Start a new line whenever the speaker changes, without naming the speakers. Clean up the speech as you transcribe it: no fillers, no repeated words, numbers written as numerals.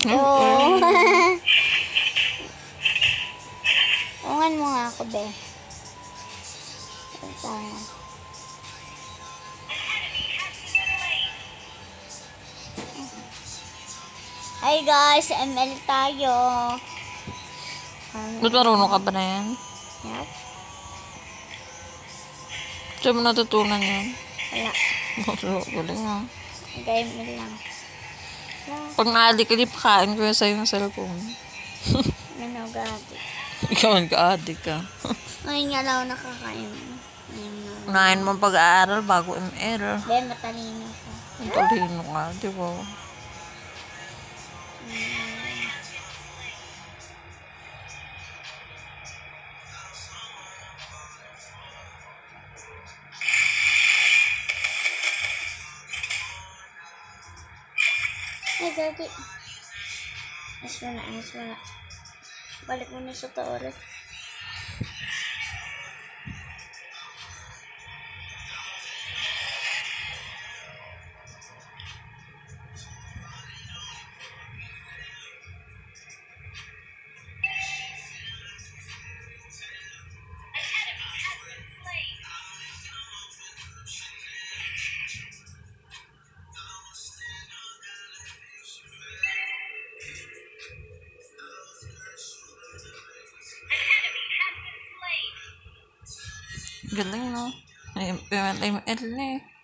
Oo. Ungan mo nga ako, be. Tama. Hi guys, ML tayo.
Ba't marunong ka ba na yan?
Yup.
Saan mo natutunan yan?
Wala.
Galing ah.
Game lang.
Pag na-addict ka, di pakain ko yun sa'yo ng cellphone.
Nanogati.
Ikaw nagka-addict ka.
Ngayon nga lang ako nakakain.
Unahin mo ang pag-aaral bago ML.
Be, matalino ko.
Ang talino ka, di ba?
Ay, gagi. Ayos mo na. Balik mo na sa ulit.
Galing no? ML na eh.